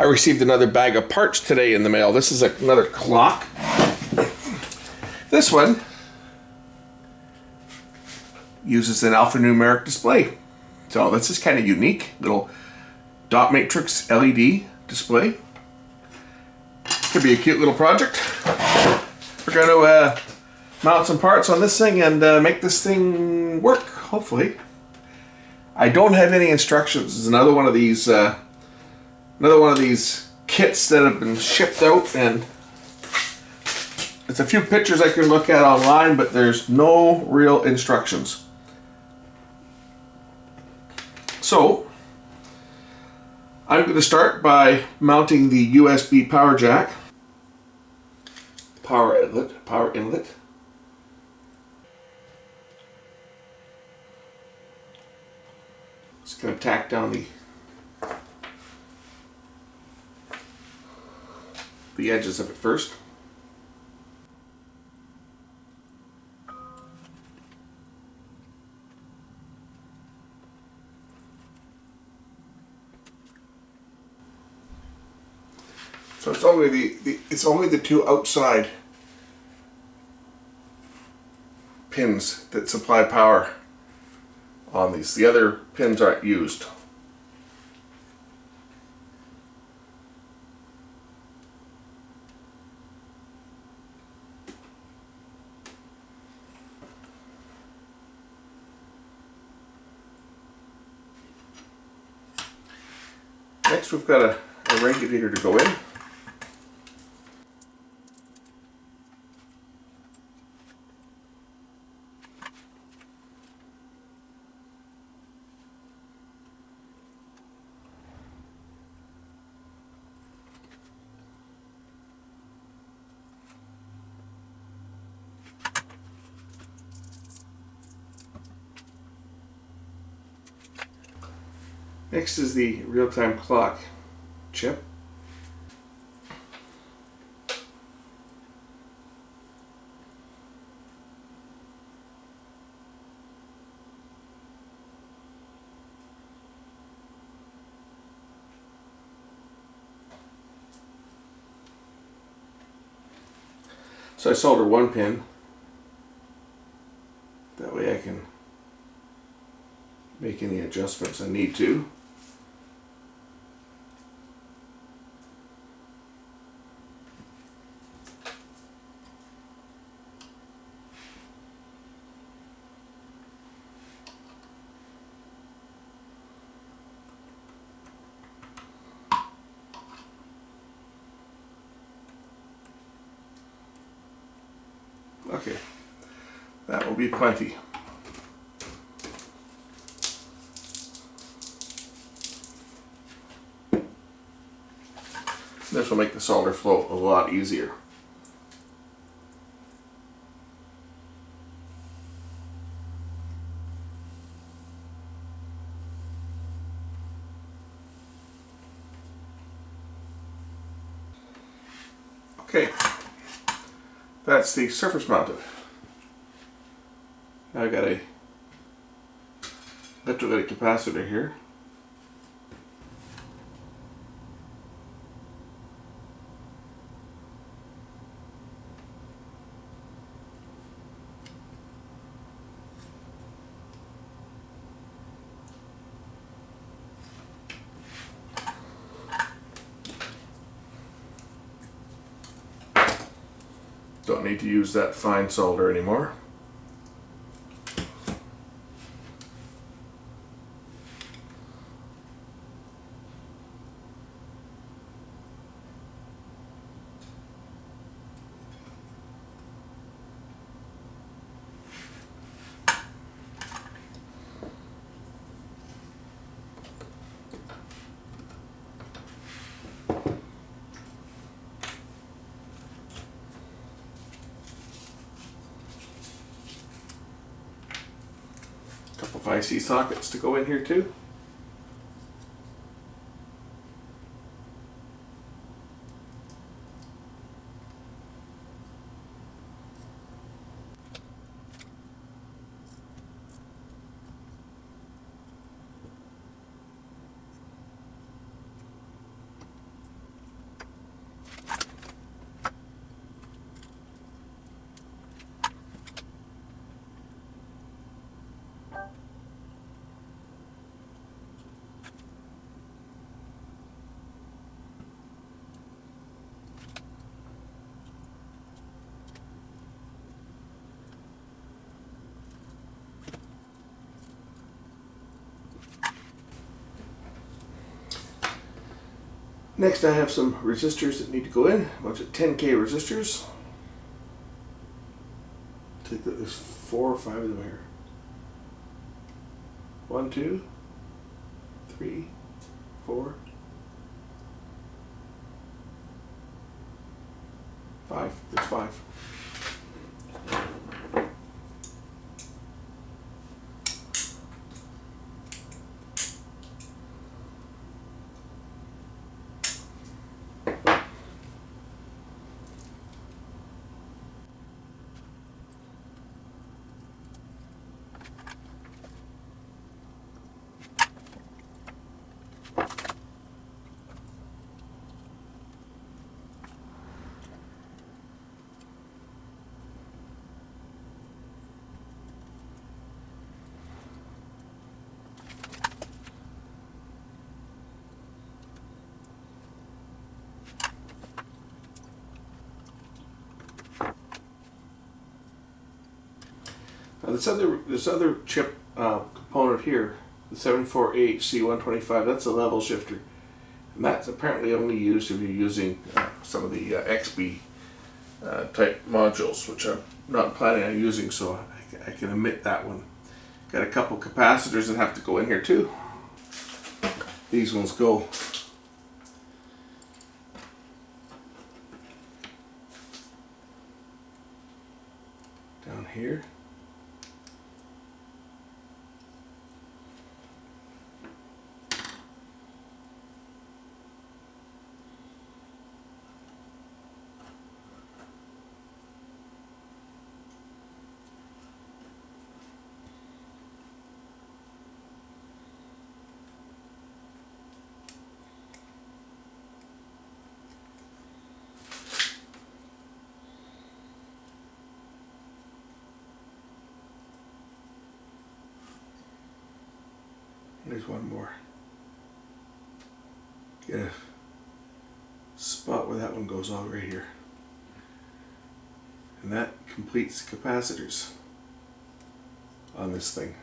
I received another bag of parts today in the mail. This is another clock. This one uses an alphanumeric display. So this is kind of unique. Little dot matrix LED display. Could be a cute little project. We're going to mount some parts on this thing and make this thing work, hopefully. I don't have any instructions. This is another one of these kits that have been shipped out, and there's a few pictures I can look at online, but there's no real instructions. So I'm going to start by mounting the USB power jack, power inlet. Just going to tack down the edges of it first. So it's only the two outside pins that supply power on these. The other pins aren't used. Next we've got a regulator to go in. Next is the real-time clock chip. So I solder one pin. That way I can make any adjustments I need to. Okay, that will be plenty. This will make the solder flow a lot easier. Okay, that's the surface mounted. Now I've got a electrolytic capacitor here. Don't need to use that fine solder anymore. Couple of IC sockets to go in here too. Next I have some resistors that need to go in, a bunch of 10K resistors. I think that there's 4 or 5 of them here. 1, 2, 3, 4, 5. There's 5. Now this other chip component here, the 74HC125, that's a level shifter. And that's apparently only used if you're using some of the XB type modules, which I'm not planning on using, so I can omit that one. Got a couple capacitors that have to go in here too. These ones go down here. There's one more. Get a spot where that one goes all right here. And that completes the capacitors on this thing.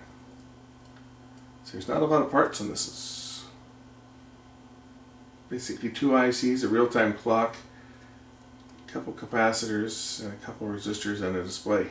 So there's not a lot of parts on this. It's basically 2 ICs, a real-time clock, a couple capacitors, and a couple resistors, and a display.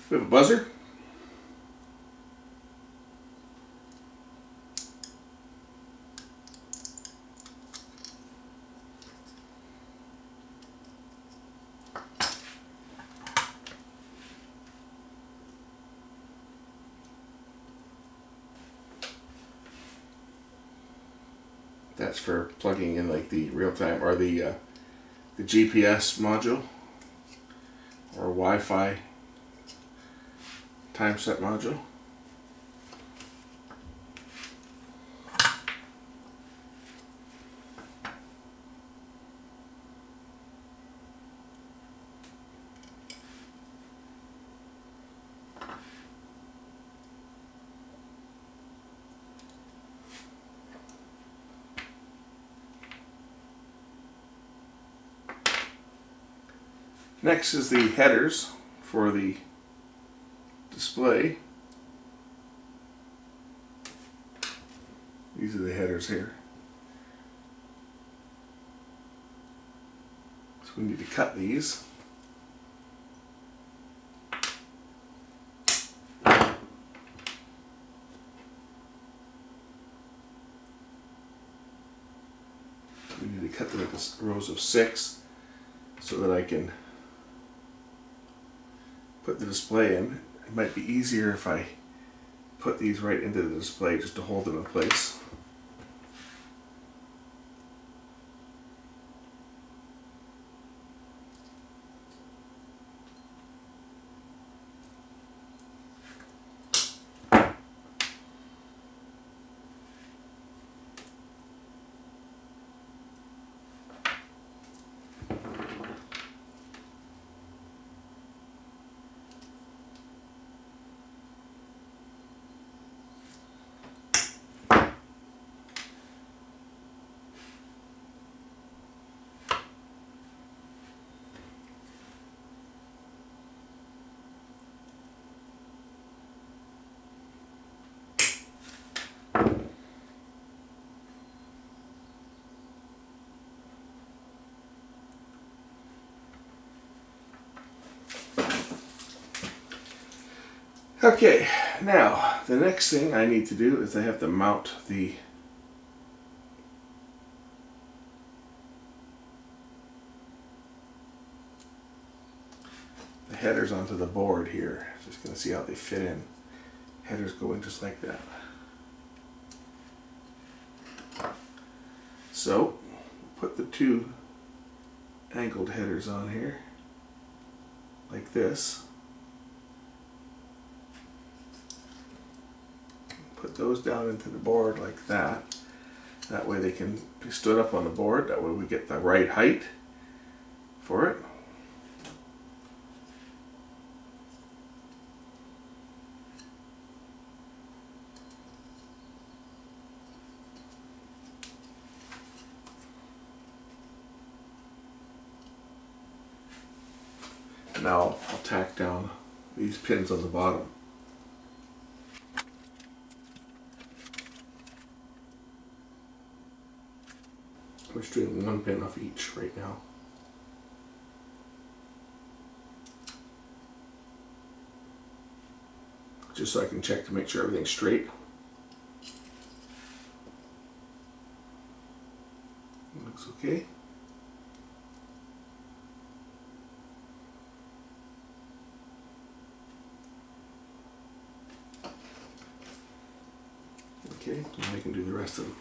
We have a buzzer. That's for plugging in like the real-time or the GPS module or Wi-Fi time set module. Next is the headers for the display. These are the headers here. So we need to cut these. we need to cut them into rows of 6 so that I can put the display in. It might be easier if I put these right into the display just to hold them in place. Okay, now the next thing I need to do is I have to mount the headers onto the board here. Just going to see how they fit in. Headers go in just like that. So, put the 2 angled headers on here, like this. Put those down into the board like that. That way they can be stood up on the board. That way we get the right height for it. Now I'll tack down these pins on the bottom. We're just doing 1 pin off each right now. Just so I can check to make sure everything's straight. Looks okay. Okay, now I can do the rest of them.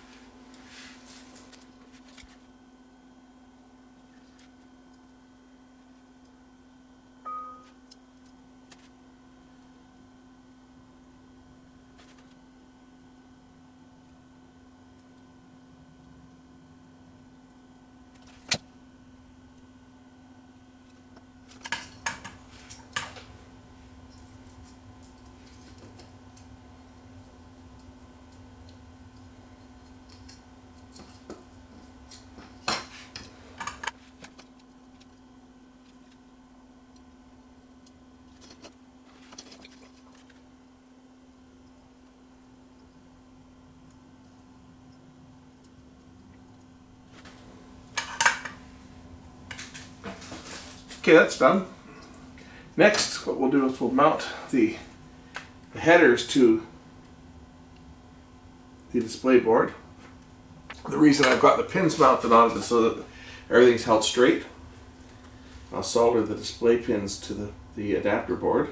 Okay, that's done. Next, what we'll do is we'll mount the headers to the display board. The reason I've got the pins mounted on it is so that everything's held straight. I'll solder the display pins to the adapter board.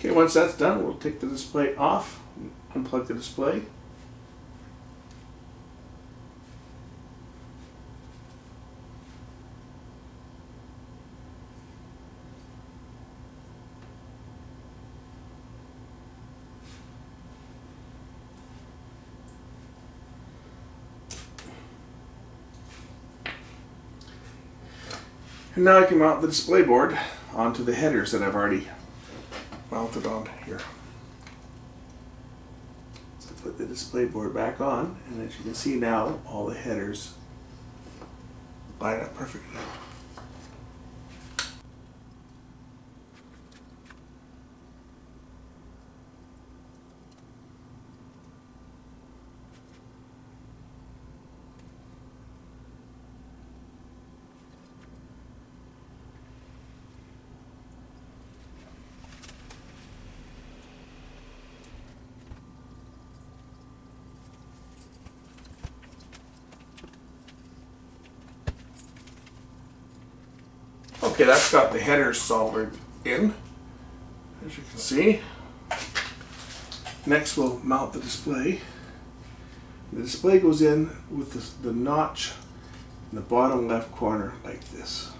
Okay, once that's done, we'll take the display off, unplug the display. And now I can mount the display board onto the headers that I've already mounted on here. So put the display board back on, and as you can see now, all the headers line up perfectly. Okay, that's got the header soldered in, as you can see. Next we'll mount the display. The display goes in with the notch in the bottom left corner like this.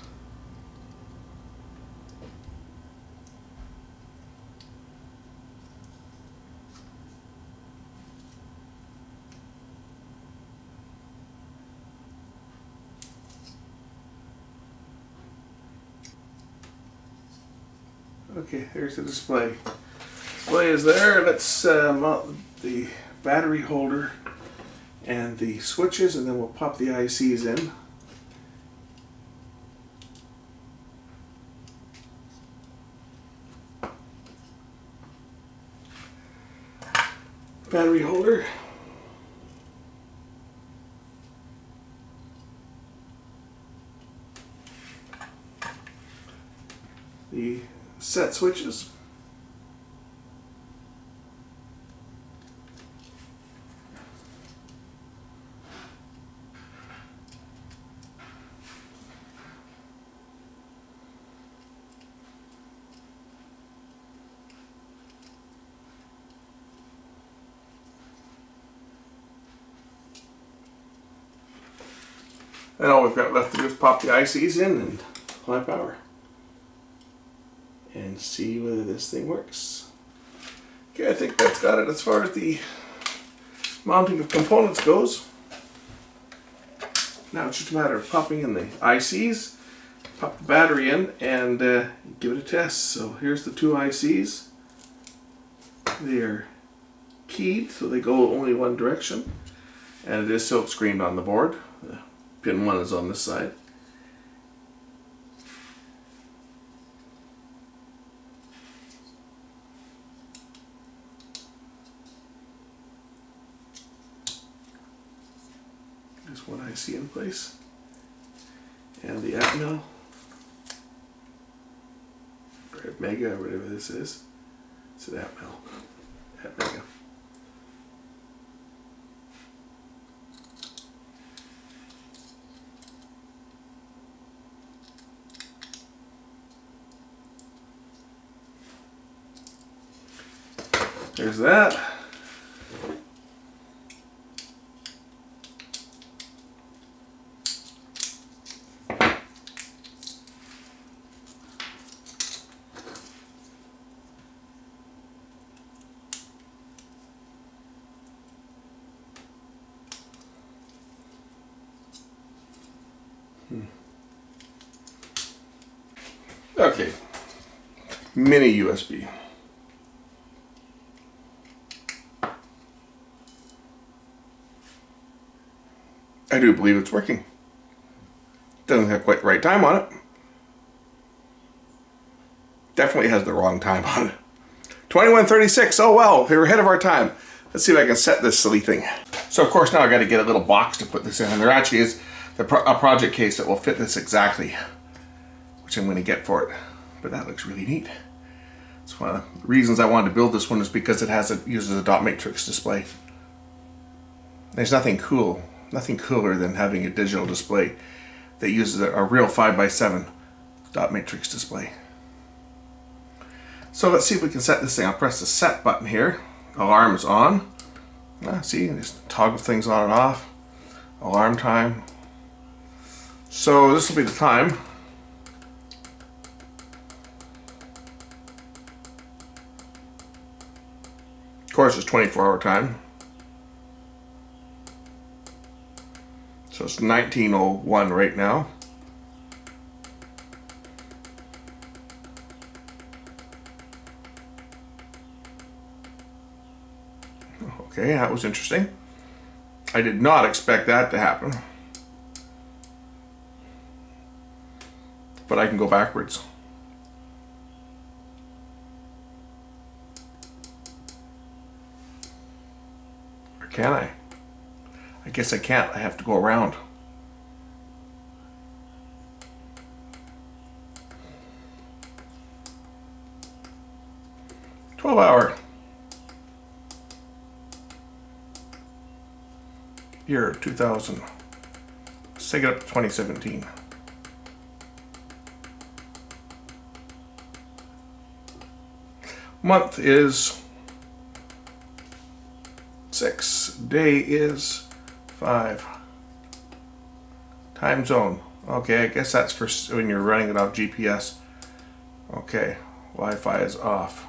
Okay, here's the display. Display is there. Let's mount the battery holder and the switches, and then we'll pop the ICs in. Battery holder. The set switches. And all we've got left to do is pop the ICs in and apply power. And see whether this thing works. Okay, I think that's got it as far as the mounting of components goes. Now it's just a matter of popping in the ICs, pop the battery in, and give it a test. So here's the two ICs. They are keyed, so they go only one direction. And it is silk screened on the board. Pin 1 is on this side. There's one IC in place. And the Atmel, or Mega, or whatever this is. It's an Atmel. Mega. There's that. Okay. Mini USB. I do believe it's working. Doesn't have quite the right time on it. Definitely has the wrong time on it. 21:36. Oh well, we're ahead of our time. Let's see if I can set this silly thing. So of course now I got to get a little box to put this in, and there actually is a project case that will fit this exactly, which I'm going to get for it. But that looks really neat. It's one of the reasons I wanted to build this one, is because it uses a dot matrix display. There's nothing cooler than having a digital display that uses a real 5x7 dot matrix display. So let's see if we can set this thing. I'll press the set button here. Alarm is on. See, just toggle things on and off. Alarm time. So this will be the time. Of course, it's 24-hour time. So it's 19:01 right now. Okay, that was interesting. I did not expect that to happen. But I can go backwards. Or can I? I guess I can't. I have to go around. Hour. Year 2000. Let's take it up to 2017. Month is 6. Day is 5. Time zone. Okay, I guess that's for when you're running it off GPS. Okay, Wi-Fi is off.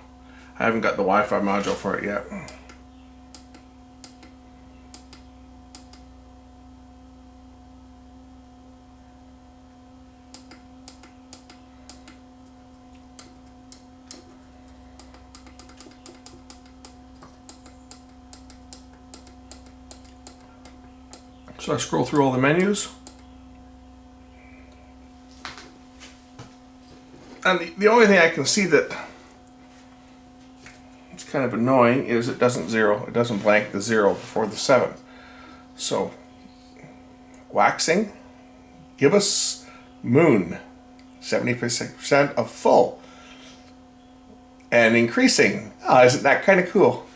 I haven't got the Wi-Fi module for it yet. So I scroll through all the menus. And the only thing I can see that it's kind of annoying is it doesn't blank the 0 before the 7. So, waxing, give us moon, 70% of full. And increasing, isn't that kind of cool?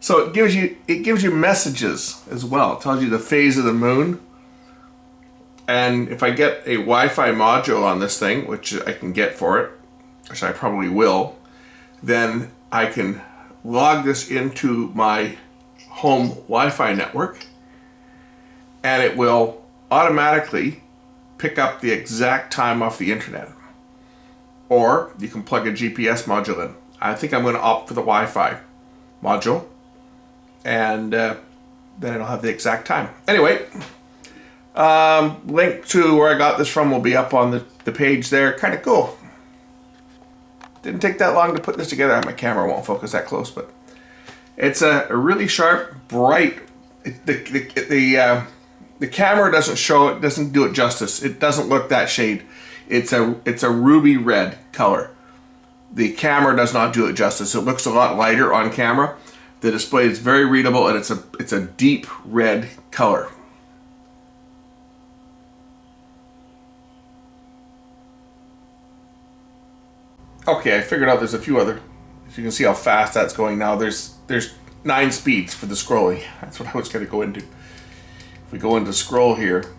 So it gives you messages as well. It tells you the phase of the moon. And if I get a Wi-Fi module on this thing, which I can get for it, which I probably will, then I can log this into my home Wi-Fi network, and it will automatically pick up the exact time off the internet. Or you can plug a GPS module in. I think I'm going to opt for the Wi-Fi module, and then it'll have the exact time. Anyway, link to where I got this from will be up on the page there. Kind of cool. Didn't take that long to put this together. My camera won't focus that close, but it's a really sharp, bright. The camera doesn't do it justice. It doesn't look that shade. It's a ruby red color. The camera does not do it justice. It looks a lot lighter on camera. The display is very readable, and it's a deep red color. Okay, I figured out there's a few other. As you can see how fast that's going now. There's 9 speeds for the scrolling. That's what I was going to go into. If we go into scroll here,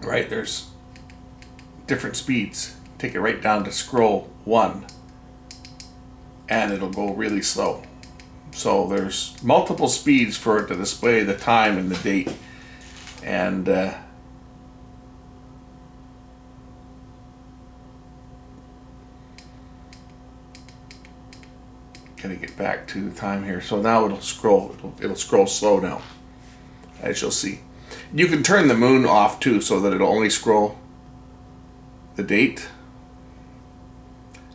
right, there's different speeds. Take it right down to scroll 1, and it'll go really slow. So there's multiple speeds for it to display the time and the date. And gotta get back to the time here. So now it'll scroll slow now, as you'll see. You can turn the moon off too, so that it'll only scroll the date.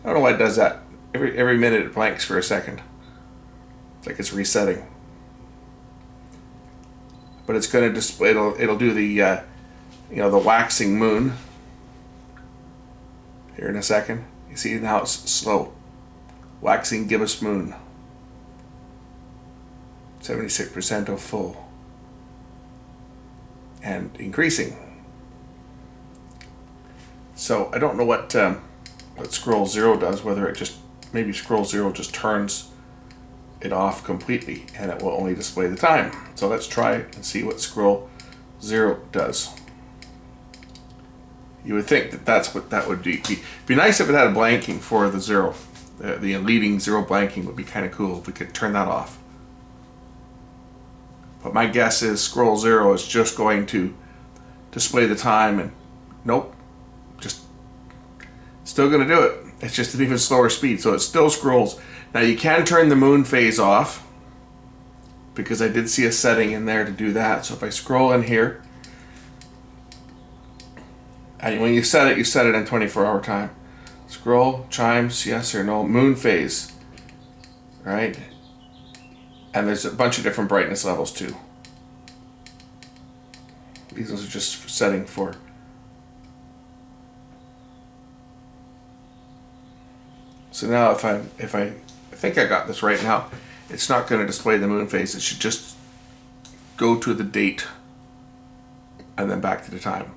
I don't know why it does that. Every minute it blanks for a second. It's like it's resetting. But it's going to display. It'll do the the waxing moon here in a second. You see now it's slow. Waxing gibbous moon. 76% of full. And increasing. So I don't know what scroll 0 does, whether it just, maybe scroll 0 just turns it off completely and it will only display the time. So let's try and see what scroll 0 does. You would think that that's what that would be. It'd be nice if it had a blanking for the 0. The leading 0 blanking would be kind of cool if we could turn that off. But my guess is scroll 0 is just going to display the time, and nope, just still going to do it. It's just an even slower speed, so it still scrolls. Now you can turn the moon phase off, because I did see a setting in there to do that. So if I scroll in here, and when you set it in 24-hour time. Scroll, chimes, yes or no, moon phase, right? And there's a bunch of different brightness levels too. These are just setting for. So now if I think I got this right now, it's not going to display the moon phase. It should just go to the date and then back to the time.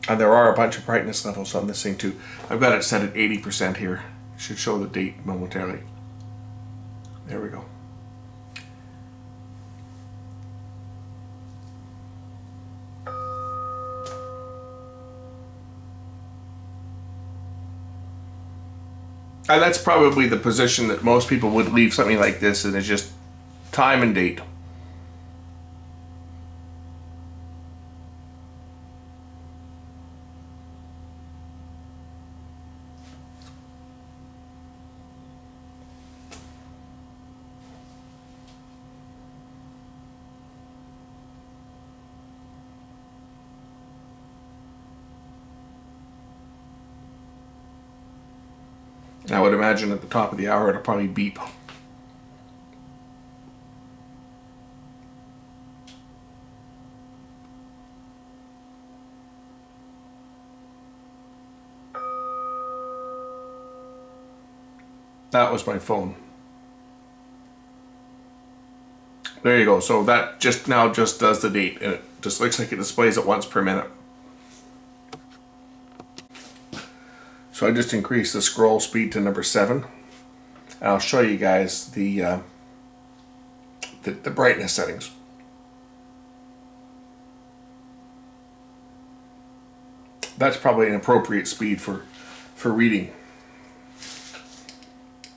And there are a bunch of brightness levels on this thing too. I've got it set at 80% here. It should show the date momentarily. There we go. And that's probably the position that most people would leave something like this, and it's just time and date. And I would imagine at the top of the hour it'll probably beep. That was my phone. There you go. So that just does the date, and it just looks like it displays it once per minute. So I just increased the scroll speed to number 7. And I'll show you guys the brightness settings. That's probably an appropriate speed for reading.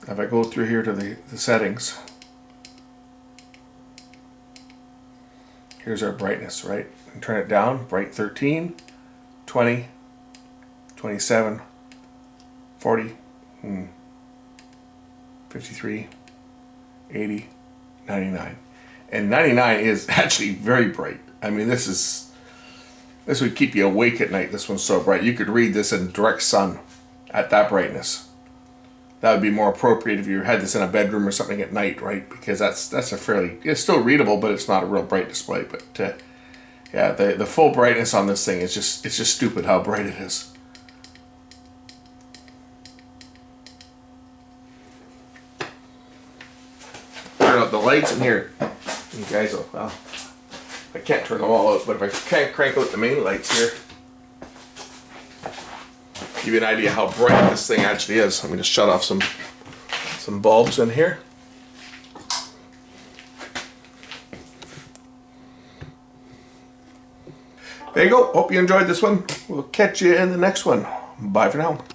If I go through here to the settings, here's our brightness, right? And turn it down, bright 13, 20, 27, 40, 53, 80, 99. And 99 is actually very bright. I mean, this would keep you awake at night. This one's so bright. You could read this in direct sun at that brightness. That would be more appropriate if you had this in a bedroom or something at night, right? Because that's a fairly, it's still readable, but it's not a real bright display. But yeah, the full brightness on this thing is just, it's just stupid how bright it is. Turn out the lights in here. You guys will, well, I can't turn them all out, but if I can't crank out the main lights here, give you an idea how bright this thing actually is. Let me just shut off some bulbs in here. There you go. Hope you enjoyed this one. We'll catch you in the next one. Bye for now.